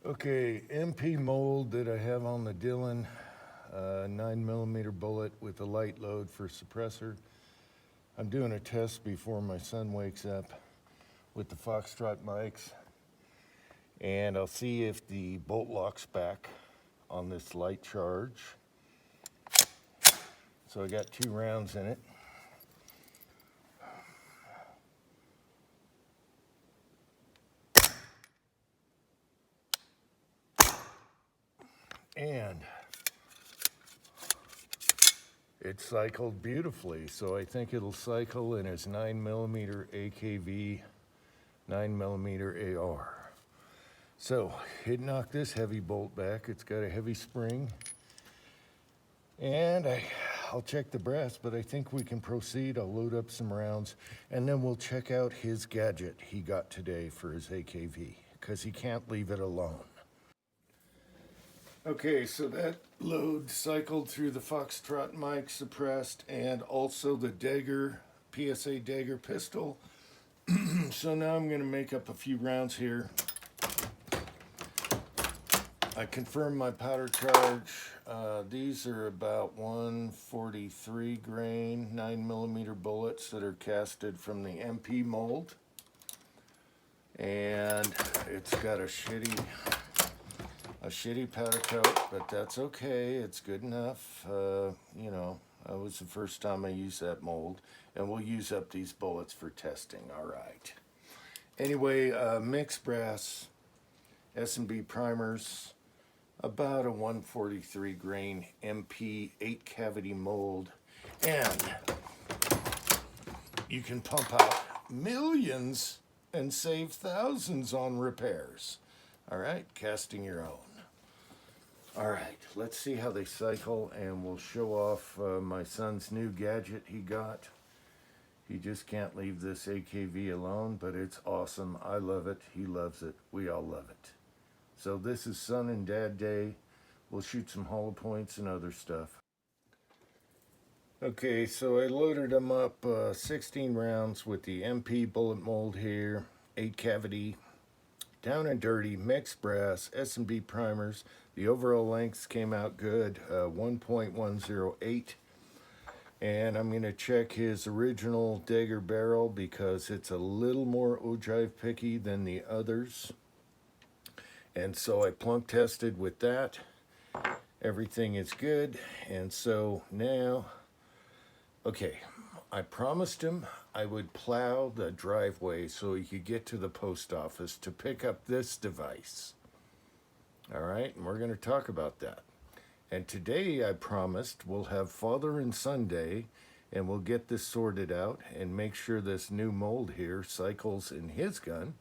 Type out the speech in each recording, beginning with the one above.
Okay, MP mold that I have on the Dillon, 9mm bullet with a light load for suppressor. I'm doing a test before my son wakes up with the Foxtrot mics, and I'll see if the bolt locks back on this light charge. So I got 2 rounds in it. And it cycled beautifully, so I think it'll cycle in his 9mm AKV 9mm AR. So it knocked this heavy bolt back. It's got a heavy spring, and I'll check the brass, but I think we can proceed. I'll load up some rounds, and then we'll check out his gadget he got today for his AKV, because he can't leave it alone. Okay, so that load cycled through the Foxtrot mic suppressed and also the Dagger, PSA Dagger pistol. So now I'm going to make up a few rounds here. I confirmed my powder charge. These are about 143 grain 9mm bullets that are casted from the MP mold. And it's got a shitty powder coat, but that's okay. It's good enough. You know, that was the first time I used that mold, and we'll use up these bullets for testing. All right. Anyway, mixed brass, S&B primers, about a 143 grain MP 8 cavity mold, and you can pump out millions and save thousands on repairs. All right, casting your own. All right, let's see how they cycle, and we'll show off my son's new gadget he got. He just can't leave this AKV alone, but it's awesome. I love it. He loves it. We all love it. So this is Son and Dad Day. We'll shoot some hollow points and other stuff. Okay, so I loaded them up 16 rounds with the MP bullet mold here, 8 cavity, down and dirty, mixed brass, S&B primers. The overall lengths came out good, 1.108. And I'm going to check his original Dagger barrel because it's a little more ogive picky than the others. And so I plunk tested with that. Everything is good. And so now, okay, I promised him I would plow the driveway so he could get to the post office to pick up this device. All right, and we're going to talk about that. And today I promised we'll have Father and Son Day, and we'll get this sorted out and make sure this new mold here cycles in his gun,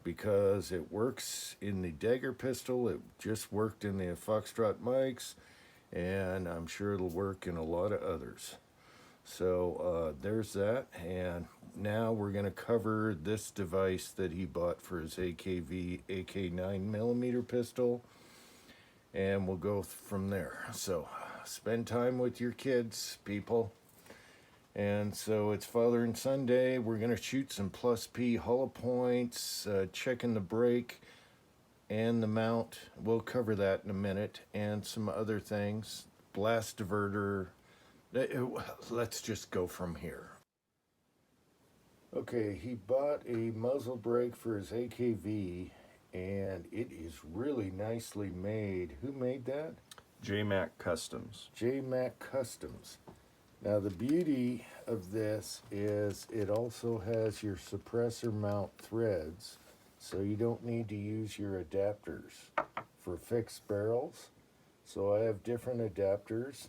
because it works in the Dagger pistol, it just worked in the Foxtrot mics, and I'm sure it'll work in a lot of others. So there's that, and now we're going to cover this device that he bought for his AKV AK 9mm pistol, and we'll go from there. So spend time with your kids, people. And so it's Father and Son Day. We're going to shoot some plus P hollow points, checking the brake and the mount. We'll cover that in a minute, and some other things. Blast diverter. Let's just go from here. Okay, he bought a muzzle brake for his AKV, and it is really nicely made. Who made that? J-Mac Customs. J-Mac Customs. Now the beauty of this is it also has your suppressor mount threads, so you don't need to use your adapters for fixed barrels. So I have different adapters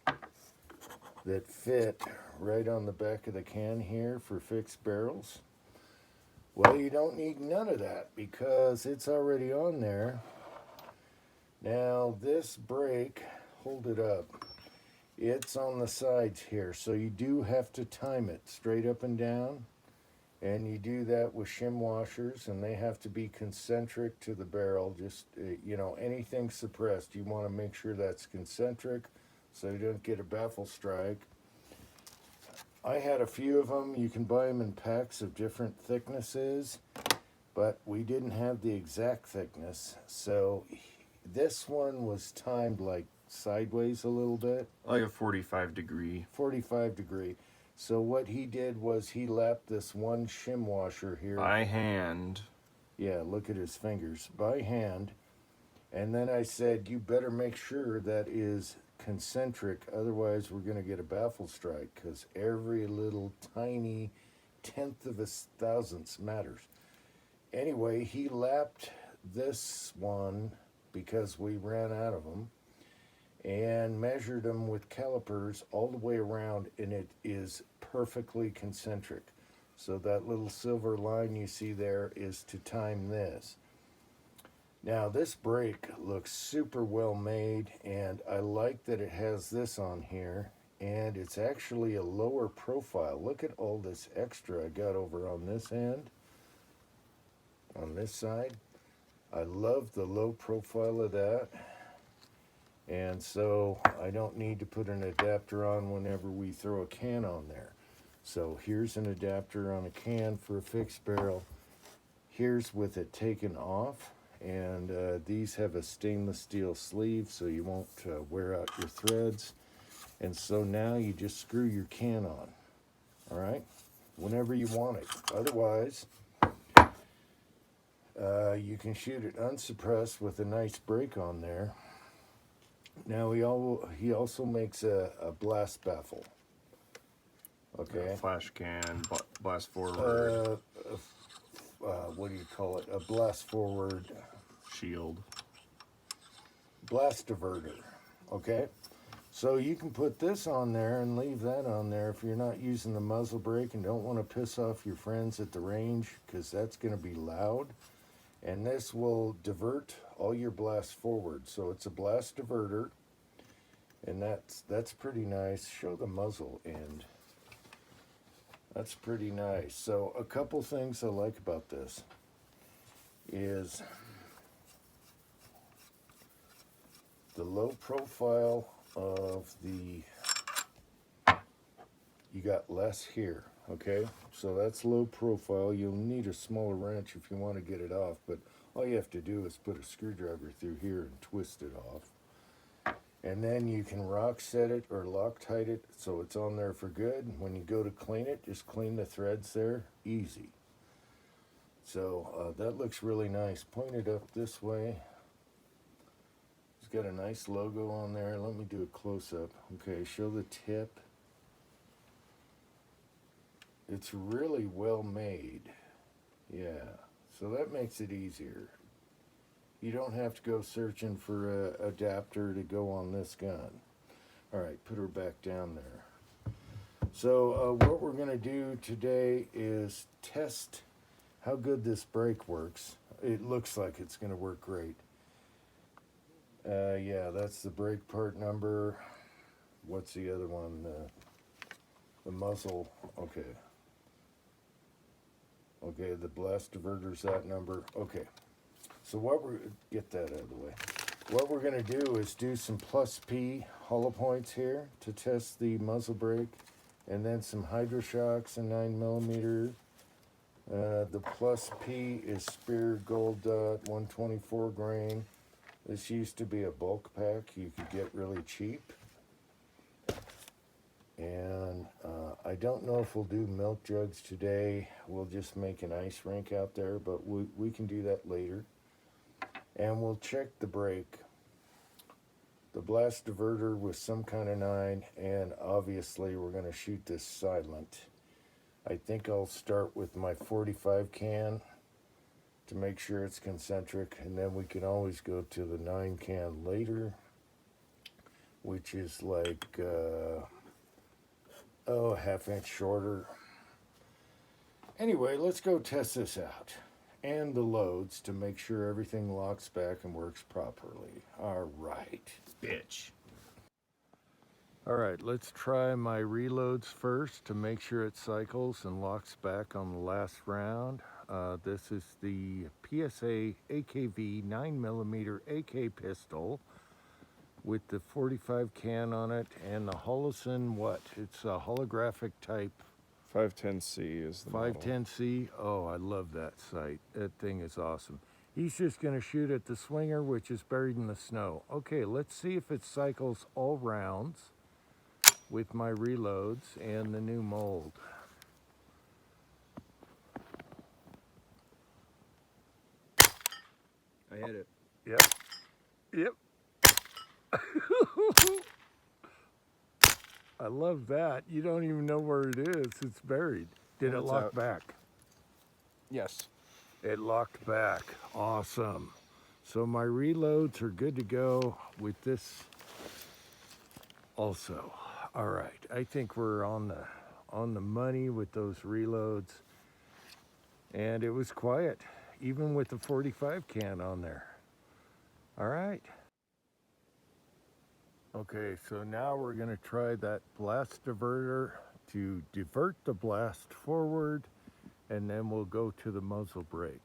that fit right on the back of the can here for fixed barrels. Well, you don't need none of that because it's already on there. Now this brake, hold it up, it's on the sides here, so you do have to time it straight up and down, and you do that with shim washers, and they have to be concentric to the barrel. Just you know, anything suppressed, you want to make sure that's concentric so you don't get a baffle strike. I had a few of them. You can buy them in packs of different thicknesses, but we didn't have the exact thickness, so this one was timed like sideways a little bit, Like a 45-degree. 45 degree. So what he did was he lapped this one shim washer here. By hand. Yeah, look at his fingers, by hand. And then I said, you better make sure that is concentric, otherwise we're going to get a baffle strike, because every little tiny tenth of a thousandths matters. Anyway, he lapped this one because we ran out of them and measured them with calipers all the way around, and it is perfectly concentric. So that little silver line you see there is to time this. Now this brake looks super well made, and I like that it has this on here, and it's actually a lower profile. Look at all this extra I got over on this end, on this side. I love the low profile of that, and so I don't need to put an adapter on whenever we throw a can on there. So here's an adapter on a can for a fixed barrel. Here's with it taken off. And these have a stainless steel sleeve so you won't wear out your threads. And so now you just screw your can on, all right, whenever you want it. Otherwise, you can shoot it unsuppressed with a nice brake on there. Now he also makes a blast baffle. Okay. Flash can, blast forward. What do you call it? A blast forward. Shield. Blast diverter. Okay. So you can put this on there and leave that on there if you're not using the muzzle brake and don't want to piss off your friends at the range, because that's going to be loud. And this will divert all your blasts forward. So it's a blast diverter, and that's pretty nice. Show the muzzle end. That's pretty nice. So a couple things I like about this is the low profile of the, you got less here, okay? So that's low profile. You'll need a smaller wrench if you want to get it off, but all you have to do is put a screwdriver through here and twist it off. And then you can rock set it or Loctite it so it's on there for good. When you go to clean it, just clean the threads there, easy. So that looks really nice. Point it up this way. It's got a nice logo on there. Let me do a close-up. Okay, show the tip. It's really well made. Yeah, so that makes it easier. You don't have to go searching for a adapter to go on this gun. All right, put her back down there. So what we're going to do today is test how good this brake works. It looks like it's going to work great. Yeah, that's the brake part number. What's the other one? The muzzle. Okay. Okay, the blast diverter's that number. Okay. So get that out of the way. What we're going to do is do some plus P hollow points here to test the muzzle brake, and then some Hydroshocks and 9mm. The plus P is Spear Gold Dot 124 grain. This used to be a bulk pack you could get really cheap. And I don't know if we'll do milk jugs today. We'll just make an ice rink out there, but we can do that later. And we'll check the brake, the blast diverter with some kind of 9, and obviously we're going to shoot this silent. I think I'll start with my 45 can to make sure it's concentric, and then we can always go to the 9 can later, which is like, a half-inch shorter. Anyway, let's go test this out. And the loads to make sure everything locks back and works properly. All right. Bitch. All right, let's try my reloads first to make sure it cycles and locks back on the last round. This is the PSA AKV 9mm AK pistol with the 45 can on it and the Holosun, it's a holographic type 510C is the model. 510C. Oh, I love that sight. That thing is awesome. He's just going to shoot at the swinger, which is buried in the snow. Okay, let's see if it cycles all rounds with my reloads and the new mold. I hit it. Yep. Yep. I love that. You don't even know where it is. It's buried. Did And it it's lock out. back? Yes. It locked back. Awesome. So my reloads are good to go with this also. All right. I think we're on the money with those reloads. And it was quiet, even with the 45 can on there. All right. Okay, so now we're going to try that blast diverter to divert the blast forward, and then we'll go to the muzzle brake.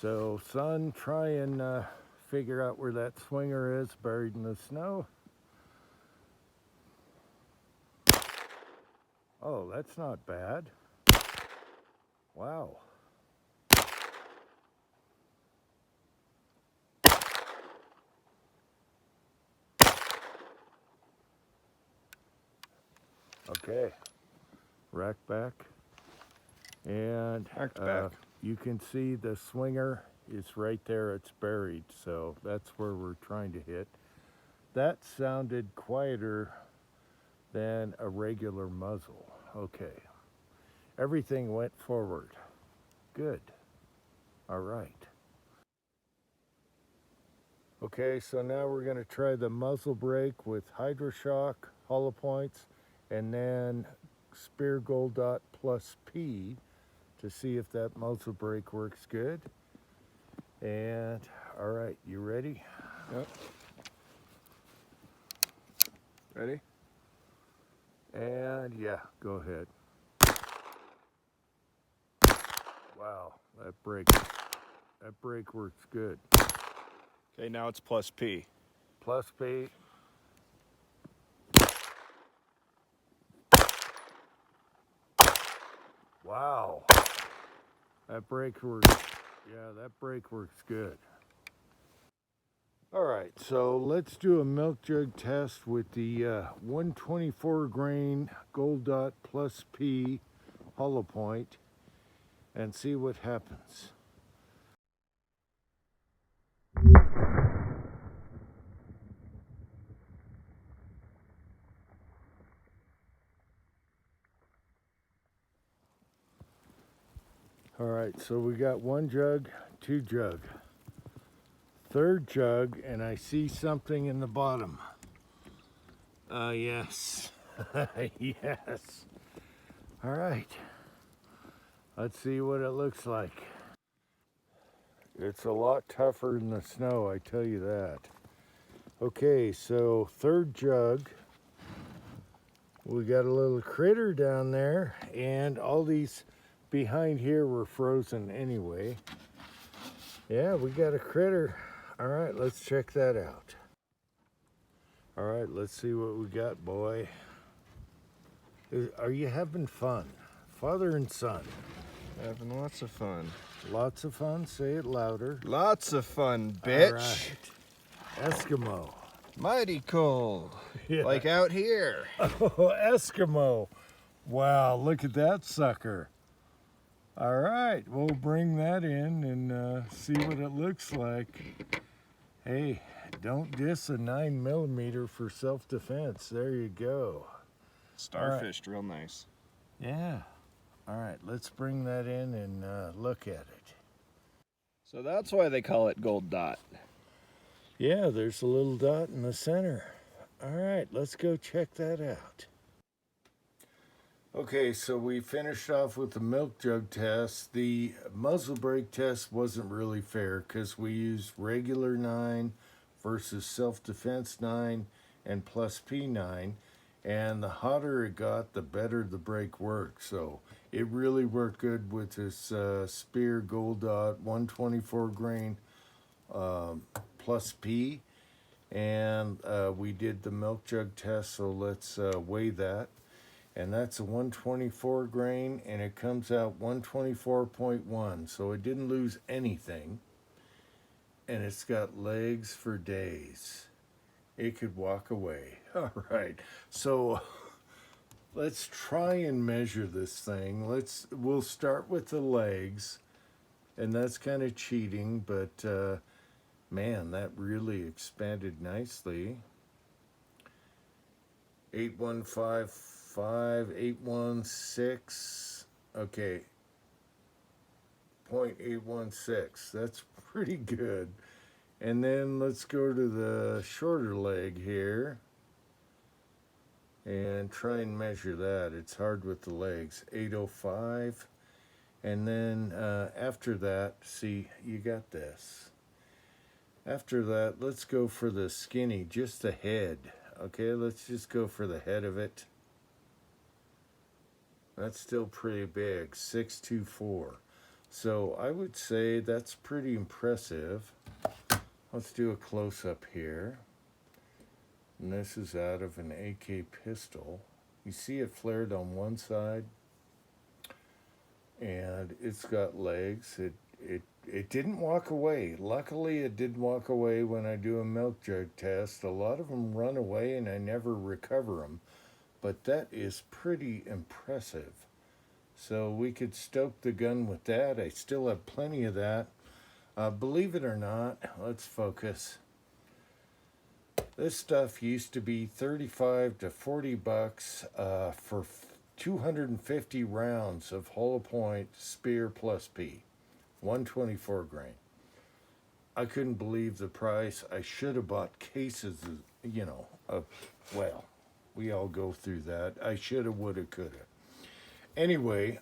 So, son, try and figure out where that swinger is buried in the snow. Oh, that's not bad. Wow. Okay, rack back, and Racked back. you can see the swinger is right there. It's buried, so that's where we're trying to hit. That sounded quieter than a regular muzzle. Okay, everything went forward. Good. All right. Okay, so now we're going to try the muzzle brake with HydroShock, hollow points, and then Spear Gold Dot plus P to see if that muzzle brake works good. And all right, you ready? Yep. Ready? And yeah, go ahead. Wow, that brake works good. Okay, now it's plus P. Plus P. Wow. That brake works. Yeah, that brake works good. All right, so let's do a milk jug test with the 124 grain Gold Dot plus P hollow point and see what happens. All right, so we got one jug, two jug, third jug, and I see something in the bottom. Yes. Yes. All right. Let's see what it looks like. It's a lot tougher than the snow, I tell you that. Okay, so third jug. We got a little critter down there, and all these behind here were frozen anyway. Yeah, we got a critter. All right, let's check that out. All right, let's see what we got, boy. Are you having fun? Father and son. Having lots of fun. Lots of fun, say it louder. Lots of fun, All bitch. right. Eskimo. Mighty cold. Yeah. Like out here. Oh, Eskimo. Wow, look at that sucker. All right, we'll bring that in and see what it looks like. Hey, don't diss a 9mm for self-defense. There you go. Starfished real nice. Yeah. All right, let's bring that in and look at it. So that's why they call it Gold Dot. Yeah, there's a little dot in the center. All right, let's go check that out. Okay, so we finished off with the milk jug test. The muzzle brake test wasn't really fair because we used regular 9 versus self-defense 9 and plus P9. And the hotter it got, the better the brake worked. So it really worked good with this Spear Gold Dot 124 grain plus P. And we did the milk jug test, so let's weigh that. and that's a 124 grain, and it comes out 124.1, so it didn't lose anything, and it's got legs for days. It could walk away. All right, so let's try and measure this thing. We'll start with the legs, and that's kind of cheating, but man, that really expanded nicely. 8155, 816. Okay, 0.816. That's pretty good. And then let's go to the shorter leg here and try and measure that. It's hard with the legs. 805. And then after that, see, you got this. After that, let's go for the skinny, just the head. Okay, let's just go for the head of it. That's still pretty big, 624. So I would say that's pretty impressive. Let's do a close-up here. And this is out of an AK pistol. You see it flared on one side, and it's got legs. It didn't walk away. Luckily, it didn't walk away when I do a milk jug test. A lot of them run away, and I never recover them. But that is pretty impressive. So we could stoke the gun with that. I still have plenty of that. Believe it or not, let's focus. This stuff used to be 35 to 40 bucks for 250 rounds of hollow point Speer plus P, 124 grain. I couldn't believe the price. I should have bought cases of, well, we all go through that. I should have, would have, could have. Anyway,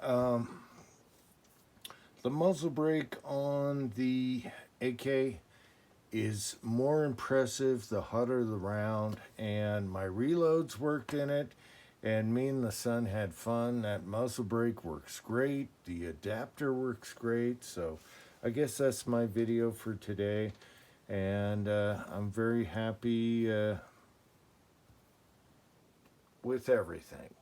the muzzle brake on the AK is more impressive the hotter the round, and my reloads worked in it, and me and the son had fun. That muzzle brake works great. The adapter works great. So I guess that's my video for today, and I'm very happy with everything.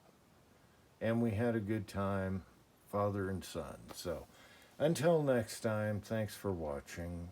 And we had a good time, father and son. So until next time, thanks for watching.